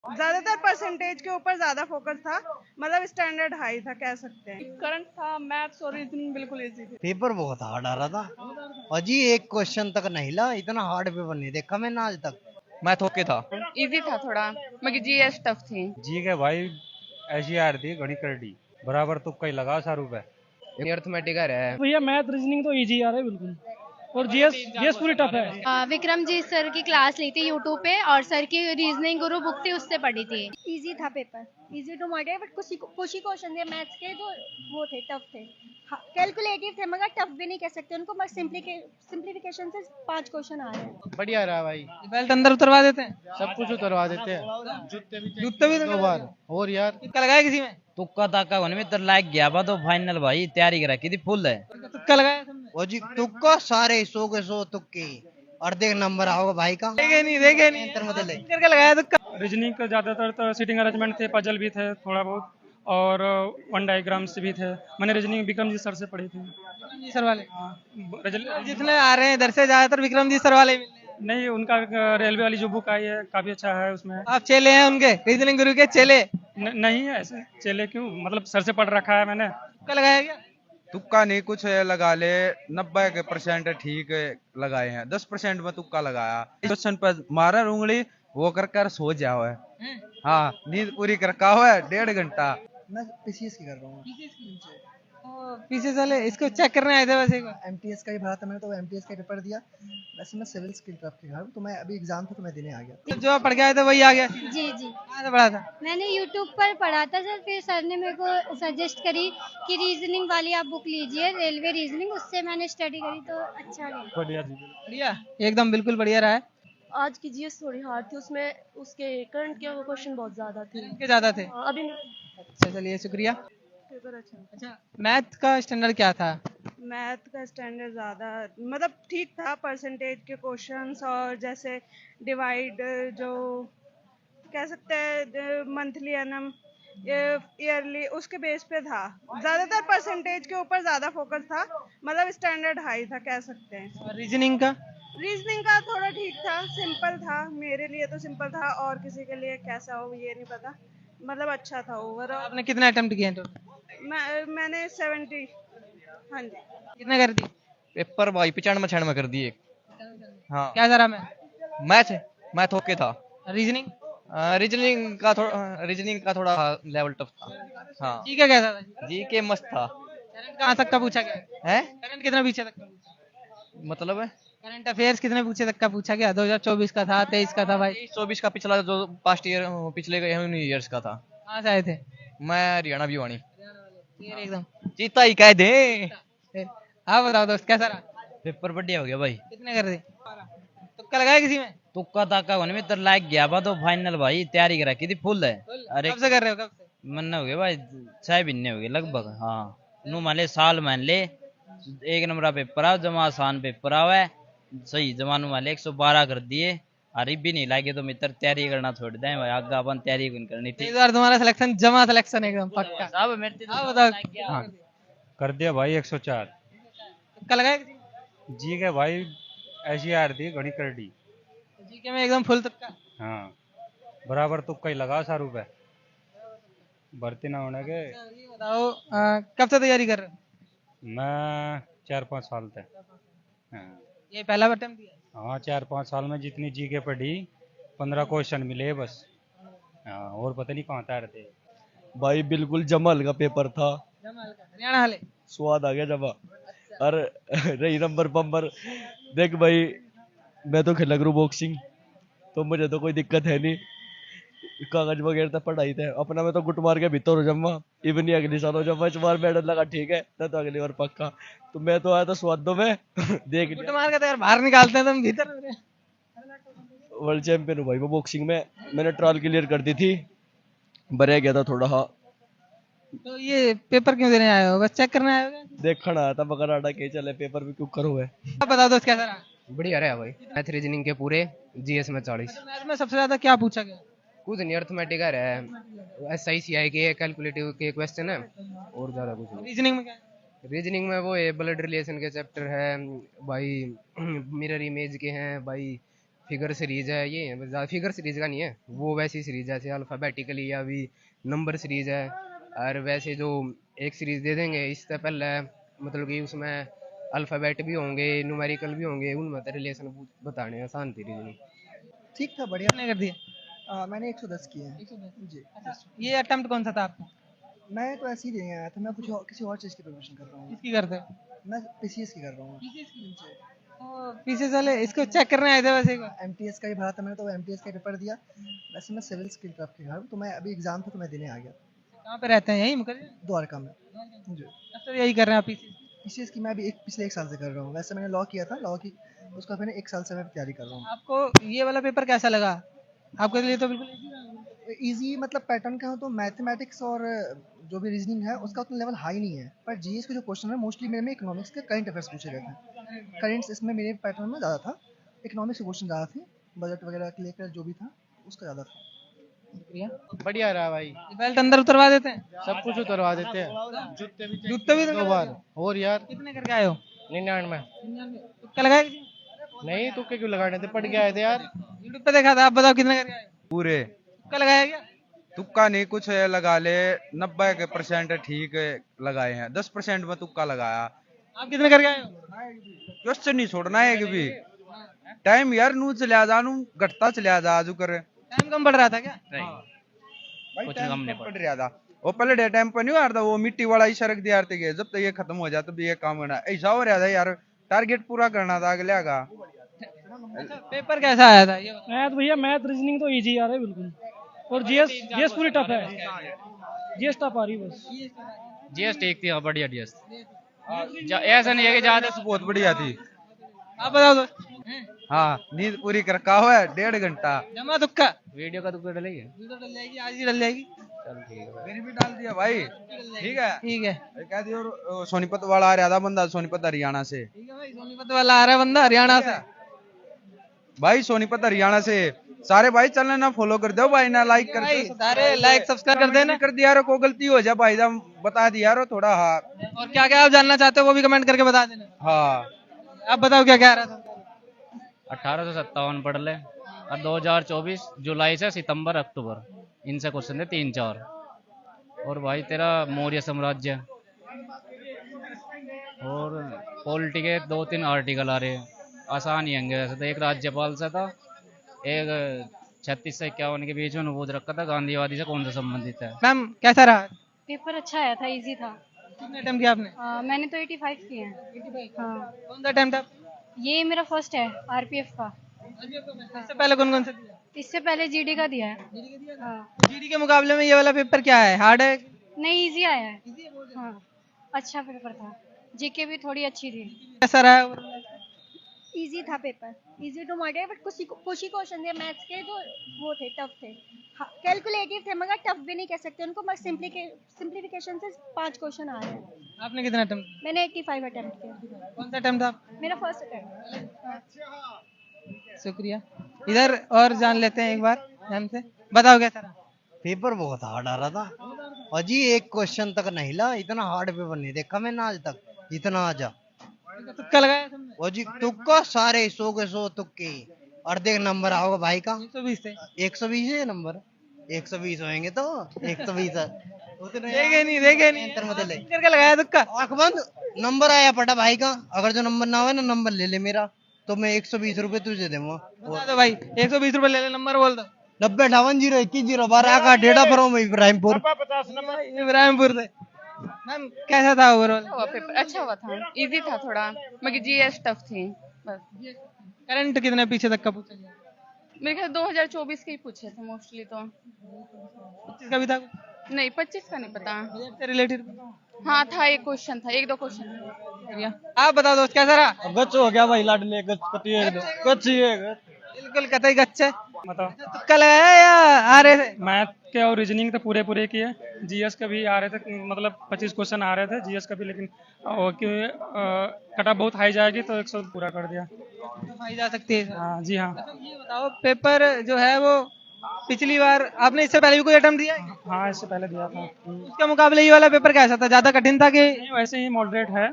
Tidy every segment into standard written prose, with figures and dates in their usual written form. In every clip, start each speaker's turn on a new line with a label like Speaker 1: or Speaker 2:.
Speaker 1: ज्यादातर परसेंटेज के ऊपर ज्यादा फोकस था, मतलब स्टैंडर्ड हाई था कह सकते हैं।
Speaker 2: करंट था, मैथ्स और रीजनिंग बिल्कुल इजी थे।
Speaker 3: पेपर बहुत हार्ड आ रहा था अजी, एक क्वेश्चन तक नहीं ला, इतना हार्ड पेपर नहीं देखा मैंने आज तक।
Speaker 4: मैथ ओके था।
Speaker 2: इजी था थोड़ा, मगर जीएस टफ थी।
Speaker 5: जी के भाई ऐसी आ रही थी घड़ी करडी, बराबर तुक्का ही लगा सारू पे।
Speaker 4: अर्थमेटिक है
Speaker 6: भैया मैथ रीजनिंग तो इजी आ रहा है बिल्कुल, और जीएस जीएस पूरी टफ है।
Speaker 7: विक्रम जी सर की क्लास ली थी यूट्यूब पे, और सर की रीजनिंग गुरु बुक थी उससे पढ़ी थी।
Speaker 8: इजी था paper, easy to moderate, but कुछ ही क्वेश्चन थे मैथ्स के जो वो थे, टफ थे। कैलकुलेटिव थे मगर टफ भी नहीं कह सकते उनको, बस सिंप्लीफिकेशन से 5 क्वेश्चन आ रहे हैं।
Speaker 9: बढ़िया रहा भाई।
Speaker 6: बेल्ट अंदर उतरवा देते हैं,
Speaker 9: सब कुछ उतरवा देते हैं,
Speaker 6: जूते भी
Speaker 9: 2 बार। और यार
Speaker 6: तुक्का लगाया किसी में?
Speaker 10: तुक्का ताका होने में तो लाग गया बा, तो फाइनल भाई तैयारी करा की थी फुल है।
Speaker 6: तुक्का लगाया तुमने?
Speaker 3: अजी तुक्का सारे 100 के 100 तुक्के, और देख नंबर आओगे भाई का।
Speaker 6: देखे नहीं करके लगाया तुक्का।
Speaker 11: रीजनिंग का ज़्यादातर तो सीटिंग अरेंजमेंट थे, पजल भी थे थोड़ा बहुत, और वन डायग्राम्स भी थे। मैंने रीजनिंग विक्रम जी सर से पढ़ी थी।
Speaker 6: जी सर वाले जितने आ रहे हैं इधर से ज्यादातर विक्रम जी सर वाले मिल रहे हैं।
Speaker 11: नहीं, उनका रेलवे वाली जो बुक आई है काफ़ी अच्छा है उसमें।
Speaker 6: आप चेले हैं उनके, रीजनिंग गुरु के चेले?
Speaker 11: नहीं है ऐसे चेले क्यों, मतलब सर से पढ़ रखा है मैंने।
Speaker 6: तुक्का लगाया क्या?
Speaker 12: तुक्का नहीं, कुछ लगा ले। 90% ठीक लगाए हैं, 10% में तुक्का लगाया। क्वेश्चन पर मारा उंगली, वो कर सो जाओ है। हाँ, नींद पूरी कर का है 1.5 घंटा।
Speaker 9: मैं पीसीएस की कर रहा हूँ।
Speaker 6: पीछे वाले इसको चेक करने आए थे वैसे।
Speaker 9: एमटीएस का ही भरा था मैंने, तो एमटीएस का पेपर दिया। वैसे मैं सिविल स्किल ट्रफ के घर, तो मैं अभी एग्जाम था तो मैं देने आ गया।
Speaker 6: जो आप पढ़ के आए थे वही आ गया?
Speaker 7: जी जी,
Speaker 6: कहाँ से पढ़ा था?
Speaker 7: मैंने यूट्यूब पर पढ़ा था सर, फिर सर ने मेरे को सजेस्ट करी कि रीजनिंग वाली आप बुक लीजिए, रेलवे रीजनिंग, उससे मैंने स्टडी करी तो अच्छा लगा।
Speaker 11: बढ़िया जी,
Speaker 6: बढ़िया, एकदम बिल्कुल बढ़िया रहा है।
Speaker 2: आज की जीएस थोड़ी हार्ड थी, उसमें उसके करंट के क्वेश्चन बहुत ज्यादा थे।
Speaker 6: के ज्यादा थे?
Speaker 2: अभी
Speaker 6: अच्छा चलिए, शुक्रिया।
Speaker 1: पेपर अच्छा।
Speaker 6: मैथ का स्टैंडर्ड क्या था?
Speaker 1: मैथ का स्टैंडर्ड ज़्यादा मतलब ठीक था, परसेंटेज के क्वेश्चंस और जैसे डिवाइड जो कह सकते हैं मंथली एनम ईयरली, उसके बेस पे था। ज़्यादातर परसेंटेज के ऊपर ज़्यादा फोकस था, मतलब स्टैंडर्ड हाई था कह सकते हैं।
Speaker 6: और रीजनिंग का?
Speaker 1: रीजनिंग का थोड़ा ठीक था, सिंपल था, मेरे लिए तो सिंपल था, और किसी के लिए कैसा हो ये नहीं पता, मतलब अच्छा था ओवरऑल।
Speaker 6: आपने कितने अटेम्प्ट किए हैं?
Speaker 1: मैंने 70। हाँ जी।
Speaker 6: कितने कर दिए?
Speaker 4: पेपर भाई 95 कर दिए। हाँ,
Speaker 6: क्या जरा मैं?
Speaker 4: मैथ ओके था।
Speaker 6: रीजनिंग?
Speaker 4: रीजनिंग का थोड़ा लेवल टफ था। हाँ,
Speaker 6: जी का कैसा था?
Speaker 4: जी के मस्त था।
Speaker 6: करंट कहाँ तक का पूछा गया
Speaker 4: है?
Speaker 6: करंट कितना पीछे तक का पूछा?
Speaker 4: मतलब है
Speaker 6: करंट अफेयर्स कितने पूछे तक का पूछा गया? 2024 का था, 23 का था भाई?
Speaker 4: 24 का पिछला जो पास्ट ईयर, पिछले ईयर्स का था।
Speaker 6: कहाँ से आए थे?
Speaker 4: मैं हरियाणा भिवानी।
Speaker 6: ये एकदम
Speaker 4: चीता ही कह दे।
Speaker 6: आप बताओ दोस्त, कैसा रहा
Speaker 10: पेपर बढ़िया हो गया भाई।
Speaker 6: कितने कर दिए? तुक्का लगाया किसी में?
Speaker 10: तुक्का ताका होने में तो लाग गया बा, तो फाइनल भाई तैयारी करा की थी फुल है। अरे
Speaker 6: कब से कर रहे हो? कब से?
Speaker 10: मन हो गया भाई 6 महीने हो गए लगभग। हाँ, नू मान ले साल मान ले, 1 नंबर पेपर आओ, जमा आसान पेपर आवे सही, जमानू मान ले 112 कर दिए। अरे भी नहीं लागे तो मित्र तैयारी करना छोड़ दे भाई, आगे अपन तैयारी कौन करनी थी।
Speaker 6: इस बार तुम्हारा सिलेक्शन जमा सिलेक्शन एकदम पक्का।
Speaker 10: साहब मेरे
Speaker 6: आप बताओ।
Speaker 5: हाँ, कर दिया भाई 104।
Speaker 6: तुक्का लगाया किसी में?
Speaker 5: जी के भाई ऐसी आ रही थी घड़ी करडी।
Speaker 6: जीके में एकदम फुल तुक्का?
Speaker 5: हाँ, बराबर तुक्का ही लगा सारू पे, भर्ती ना होने के।
Speaker 6: ये बताओ कब से तैयारी कर रहे हो?
Speaker 5: मैं 4-5 साल थे। हाँ,
Speaker 6: ये पहला अटेम्प्ट दिया?
Speaker 5: हाँ 4-5 साल में जितनी जी के पढ़ी 15 क्वेश्चन मिले बस। हाँ, और पता नहीं कहाँ तैयार थे
Speaker 9: भाई। बिल्कुल जमाल का पेपर था,
Speaker 6: जमाल का हरियाणा वाले?
Speaker 9: स्वाद आ गया जमा। और रही नंबर पंबर, देख भाई मैं तो खेला करूँ बॉक्सिंग, तो मुझे तो कोई दिक्कत है नहीं, कागज वगैरह तो पढ़ाई थे अपना। मैं तो गुट मार के भीतर हो जमा, इवन अगली साल हो जमा। इस बार मेडल लगा ठीक है, तो अगली बार पक्का। तो मैं तो आया था स्वादों में देख
Speaker 6: गुट मार के तो यार बाहर निकालते हैं, तुम भीतर।
Speaker 9: वर्ल्ड चैंपियन हूँ भाई मैं बॉक्सिंग में। मैंने ट्रायल क्लियर कर दी थी, भरे गया था थोड़ा। हाँ,
Speaker 6: तो ये पेपर क्यों देने आए हो? बस चेक करने आए हो?
Speaker 9: देखना आया था मगर आटा के चले पेपर भी क्यों करो है।
Speaker 6: आप बता दो कैसा रहा?
Speaker 4: बढ़िया रहा भाई। मैथ रीजनिंग के पूरे, जीएस में 40।
Speaker 6: मैथ में सबसे ज्यादा क्या पूछा गया?
Speaker 4: कुछ नहीं, अर्थमेटिक है, एसआईसीआई के कैलकुलेटिव के क्वेश्चन है, और ज्यादा कुछ नहीं।
Speaker 6: रीजनिंग में क्या?
Speaker 4: रीजनिंग में वो है ब्लड रिलेशन के चैप्टर है भाई, मिरर इमेज के हैं भाई, फिगर सीरीज है, ये है, ज़्यादा फिगर सीरीज का नहीं है वो, वैसी सीरीज जैसे अल्फ़ाबेटिकली या भी नंबर सीरीज है। और वैसे जो एक सीरीज दे देंगे इससे पहले, मतलब कि उसमें अल्फ़ाबेट भी होंगे, न्यूमेरिकल भी होंगे, उनमें तो रिलेशन बताने आसान थी रीजनिंग।
Speaker 6: ठीक था, बढ़िया। कितने कर दिए?
Speaker 13: मैंने 110 किए हैं।
Speaker 6: 110
Speaker 13: जी।
Speaker 6: ये अटेम्प्ट कौन सा था आपका?
Speaker 13: मैं तो ऐसे ही देने आया था, मैं कुछ किसी और चीज़ की प्रिपरेशन कर रहा हूँ।
Speaker 6: किसकी करते हो?
Speaker 13: मैं पीसीएस की कर रहा हूँ।
Speaker 6: पीछे वाले इसको चेक करने आए थे वैसे एक बार।
Speaker 13: एमटीएस का ही भरा था मैंने, तो एमटीएस का पेपर दिया। वैसे मैं सिविल स्किल क्लब के घर, तो मैं अभी एग्जाम था तो मैं देने आ गया।
Speaker 6: कहाँ पे रहते हैं? यहीं मुकर्रर?
Speaker 13: द्वारका में। जी।
Speaker 6: अब तो यही कर रहे हैं आप
Speaker 13: पीसीएस की मैं अभी पिछले 1 साल से कर रहा हूँ। वैसे मैंने लॉ किया था, लॉ की उसका मैंने 1 साल से मैं तैयारी कर रहा हूँ।
Speaker 6: आपको ये वाला पेपर कैसा लगा? आपके लिए तो बिल्कुल
Speaker 13: इजी, मतलब पैटर्न का हो तो मैथमेटिक्स और जो भी रीजनिंग है उसका उतना लेवल हाई नहीं है, पर जीएस के जो क्वेश्चन है मोस्टली मेरे में इकोनॉमिक्स के करंट अफेयर्स पूछे गए थे। करंट्स इसमें मेरे पैटर्न में ज़्यादा था, इकोनॉमिक्स के क्वेश्चन ज़्यादा थे, बजट वगैरह के लेकर जो भी था उसका ज़्यादा था।
Speaker 14: बढ़िया रहा भाई।
Speaker 6: बेल्ट अंदर उतरवा देते हैं?
Speaker 14: सब कुछ उतरवा देते हैं,
Speaker 6: जूते भी
Speaker 14: 2 बार। और यार
Speaker 6: कितने करके आए हो?
Speaker 14: 99।
Speaker 6: तुक्का लगाया किसी?
Speaker 14: नहीं, तुक्के क्यों लगाने थे, पढ़ के आए थे यार।
Speaker 6: यूट्यूब पे देखा था। आप बताओ कितने करके आए?
Speaker 12: पूरे
Speaker 6: तुक्का लगाया क्या?
Speaker 12: तुक्का नहीं, कुछ लगा ले, 90% ठीक लगाए हैं, 10% में तुक्का लगाया।
Speaker 6: आप कितने करके आए हो?
Speaker 12: क्वेश्चन नहीं छोड़ना है कि भी टाइम यार नू चलिया जा, नू घटता चलिया जा आजू कर।
Speaker 6: टाइम कम पड़ रहा था क्या?
Speaker 12: भाई कुछ कम नहीं पड़ रहा था। वो पहले डे टाइम पर नहीं आ रहा था, वो मिट्टी वाला ही सड़क दिया थे, जब तक ये खत्म हो जाता भी ये काम करना ऐसा हो रहा था यार, टारगेट पूरा करना था अगले का।
Speaker 6: पेपर कैसा आया था?
Speaker 11: मैथ भैया, मैथ रीजनिंग तो इजी आ रहा है बिल्कुल, और जीएस पूरी टफ है। जीएस टफ आ रही है बस।
Speaker 10: जीएस ठीक थी, बढ़िया जीएस। ऐसा नहीं है कि ज्यादा
Speaker 12: बहुत बढ़िया थी।
Speaker 6: आप बताओ दोस्त।
Speaker 12: हाँ, नींद पूरी कर रखा हुआ है 1.5 घंटा।
Speaker 6: जमा तुक्का
Speaker 4: वीडियो का तुक्का डलेगी?
Speaker 6: वीडियो डल जाएगी, आज ही डल जाएगी।
Speaker 4: चल ठीक है,
Speaker 12: मैंने भी डाल दिया भाई। ठीक है
Speaker 6: ठीक है।
Speaker 12: कह दियो सोनीपत वाला आ रहा था बंदा, सोनीपत हरियाणा से।
Speaker 6: ठीक है भाई, सोनीपत वाला आ रहा है बंदा हरियाणा से।
Speaker 12: भाई सोनीपत हरियाणा से सारे भाई चैनल ना फॉलो कर दो भाई, ना लाइक कर
Speaker 6: भाई
Speaker 12: दो,
Speaker 6: सारे लाइक सब्सक्राइब कर देना।
Speaker 12: कर दिया यार, कोई गलती हो जाए भाई साहब बता दिया यार थोड़ा। हाँ,
Speaker 6: और क्या क्या आप जानना चाहते हो वो भी कमेंट करके बता देना।
Speaker 12: हाँ
Speaker 6: आप बताओ क्या क्या आ रहा था?
Speaker 10: 1857 पढ़ ले, और 2024 जुलाई से सितंबर अक्टूबर, इनसे क्वेश्चन थे 3-4। और भाई तेरा मौर्य साम्राज्य, और पॉलिटी के 2-3 आर्टिकल आ रहे हैं, आसान ही होंगे वैसे तो। एक राज्यपाल से था, एक 36 से 51 के बीच में अनुबोध रखा था, गांधीवादी से कौन सा संबंधित है।
Speaker 6: मैम कैसा रहा?
Speaker 7: पेपर अच्छा आया था, इजी था।
Speaker 6: कितने अटेम्प्ट किया आपने?
Speaker 7: मैंने तो 85 किए हैं।
Speaker 6: 85?
Speaker 7: हाँ।
Speaker 6: कौन सा अटेम्प्ट आप?
Speaker 7: ये मेरा फर्स्ट है आरपीएफ का।
Speaker 6: इससे पहले कौन कौन से दिया?
Speaker 7: इससे पहले जीडी का दिया है। हाँ।
Speaker 6: जीडी के मुकाबले में ये वाला पेपर क्या है, हार्ड है?
Speaker 7: नहीं, इजी आया है। हाँ, अच्छा पेपर था। जीके भी थोड़ी अच्छी थी।
Speaker 6: कैसा रहा?
Speaker 8: इजी था paper, easy to moderate, but कुछ ही क्वेश्चन थे मैथ्स के तो वो थे, टफ थे। कैलकुलेटिव थे मगर टफ भी नहीं कह सकते उनको, बस सिंप्लीफिकेशन से 5 क्वेश्चन आ रहे हैं।
Speaker 6: आपने कितने अटेम्प्ट?
Speaker 8: मैंने 85 अटेम्प्ट किया।
Speaker 6: कौन सा अटेम्प्ट था?
Speaker 8: मेरा फर्स्ट अटेम्प्ट।
Speaker 6: शुक्रिया। इधर और जान लेते हैं एक बार मैम से। बताओ कैसा रहा?
Speaker 3: पेपर बहुत हार्ड आ रहा था और जी एक क्वेश्चन तक नहीं ला, इतना हार्ड पेपर नहीं देखा मैंने आज तक जितना आजा।
Speaker 6: तुक्का लगाया तुमने?
Speaker 3: और जी तुक्का सारे 100 के 100 तुक्के, और देख नंबर आओगे भाई का
Speaker 6: 120 से
Speaker 3: 120 है नंबर, 120 होंगे तो 120
Speaker 6: देखे नहीं करके लगाया तुक्का।
Speaker 3: आंख बंद, नंबर आया पटा भाई का, अगर जो नंबर ना हो ना नंबर ले ले मेरा, तो मैं 120 रुपए तुझे दूंगा।
Speaker 6: बता दो भाई, 120 रुपए ले ले, नंबर बोल दो।
Speaker 3: 90580121 का डेटा फ्रॉम इब्राहिमपुर।
Speaker 6: इब्राहिमपुर से। मैम कैसा था ओवरऑल?
Speaker 15: पेपर अच्छा हुआ था, इजी था थोड़ा, मगर जीएस टफ थी बस।
Speaker 6: करंट कितने पीछे तक का पूछा गया?
Speaker 15: मेरे ख्याल 2024 के ही पूछे थे मोस्टली तो।
Speaker 6: 25 का भी था?
Speaker 15: नहीं 25 का नहीं पता।
Speaker 6: से रिलेटेड?
Speaker 15: हाँ था, एक क्वेश्चन था, 1-2 क्वेश्चन।
Speaker 6: आप बताओ दोस्त कैसा रहा?
Speaker 14: गच हो गया भाई, लाडले गच
Speaker 6: बिल्कुल कतई गच्चे।
Speaker 11: बताओ
Speaker 6: तुक्का लगाया या आ रहे थे?
Speaker 11: मैथ के और रीजनिंग तो पूरे किए, जीएस के भी आ रहे थे, मतलब 25 क्वेश्चन आ रहे थे जीएस का भी, लेकिन कट ऑफ बहुत हाई जाएगी तो 100 पूरा कर दिया।
Speaker 6: हाई जा सकती है?
Speaker 11: हाँ जी हाँ।
Speaker 6: ये बताओ पेपर जो है वो पिछली बार आपने इससे पहले भी कोई अटेम्प्ट दिया है?
Speaker 11: हाँ इससे पहले दिया था।
Speaker 6: उसके मुकाबले ये वाला पेपर कैसा था? ज्यादा कठिन था कि?
Speaker 11: नहीं, वैसे ही मॉडरेट है,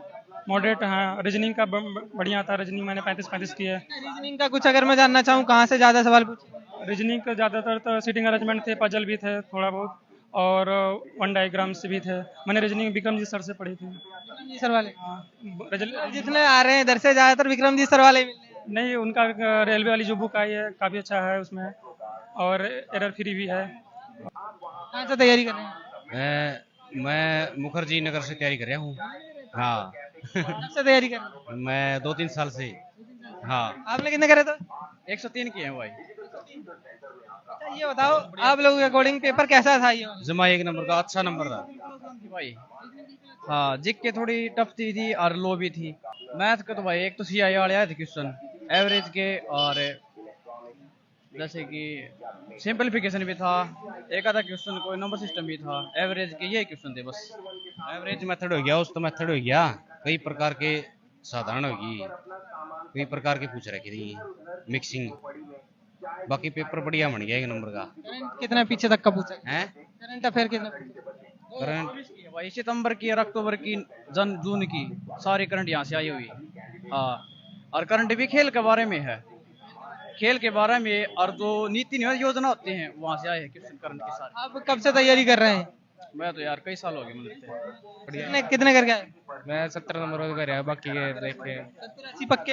Speaker 11: मॉडरेट। हाँ, रीजनिंग का बढ़िया था। रीजनिंग मैंने 35 किया है।
Speaker 6: रीजनिंग का कुछ अगर मैं जानना चाहूँ कहाँ से ज्यादा सवाल पूछे?
Speaker 11: रीजनिंग का ज़्यादातर तो सीटिंग अरेंजमेंट थे, पजल भी थे थोड़ा बहुत, और वन डायग्राम्स भी थे। मैंने रीजनिंग विक्रम जी सर से पढ़ी थी।
Speaker 6: विक्रम जी सर वाले
Speaker 11: रिजल्ट
Speaker 6: जितने आ रहे हैं इधर से ज्यादातर विक्रम जी सर वाले ही मिल रहे हैं।
Speaker 11: नहीं, उनका रेलवे वाली जो बुक आई है काफ़ी अच्छा है उसमें, और एरर फ्री भी है।
Speaker 6: कहाँ से तैयारी कर रहे हैं?
Speaker 16: मैं मुखर्जी नगर से तैयारी कर रहा हूँ। हाँ।
Speaker 6: कब से तैयारी कर रहे हैं?
Speaker 16: मैं 2-3 साल से। हाँ।
Speaker 6: आपने कितने करे थे?
Speaker 16: 103 किए हैं भाई।
Speaker 6: अच्छा ये बताओ आप लोगों के अकॉर्डिंग पेपर कैसा था ये?
Speaker 16: जमा 1 नंबर का अच्छा नंबर था भाई। हाँ, जिक के थोड़ी टफ थी और लो भी थी। मैथ का तो भाई एक तो CI वाले आए थे क्वेश्चन एवरेज के, और जैसे कि सिंपलीफिकेशन भी था, एक आधा क्वेश्चन कोई नंबर सिस्टम भी था, एवरेज के ये क्वेश्चन थे बस। एवरेज मेथड हो गया, उस तो मेथड हो गया, कई प्रकार के साधारण होगी, कई प्रकार के पूछ रखे थी मिक्सिंग। बाकी पेपर बढ़िया बन गया 1 नंबर का।
Speaker 6: करंट कितना पीछे तक का पूछा
Speaker 16: है?
Speaker 6: करंट अफेयर कितना?
Speaker 16: करंट भाई सितंबर की और अक्टूबर की, जून की सारी करंट यहाँ से आई हुई। हाँ, और करंट भी खेल के बारे में है, खेल के बारे में, और जो नीति नियम योजना होते हैं वहाँ से आए हैं क्वेश्चन करंट के सारे।
Speaker 6: आप कब से तैयारी कर रहे हैं?
Speaker 16: मैं तो यार कई साल हो गए मुझे।
Speaker 6: कितने करके आए?
Speaker 4: मैं 17 नंबर का रहा, बाकी के देखे हैं।
Speaker 6: 70-80 पक्के?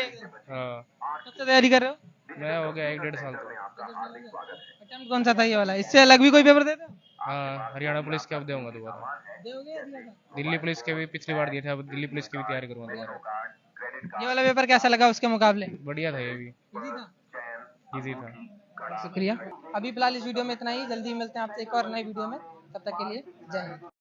Speaker 4: हाँ।
Speaker 6: कब से तैयारी कर रहे हो?
Speaker 4: मैं हो गया 1-1.5 साल तो।
Speaker 6: अटेम्प्ट कौन सा था ये वाला? इससे अलग भी कोई पेपर देते हो?
Speaker 4: हाँ, हरियाणा पुलिस के अब दूंगा दोबारा। दिल्ली पुलिस के भी पिछली बार दिए थे, अब दिल्ली पुलिस की भी तैयारी करूंगा दोबारा।
Speaker 6: ये वाला पेपर कैसा लगा उसके मुकाबले?
Speaker 4: बढ़िया था ये भी। इजी था।
Speaker 6: शुक्रिया। अभी फिलहाल इस वीडियो में इतना ही, जल्दी मिलते हैं आपसे एक और नई वीडियो में, तब तक के लिए जय हिंद।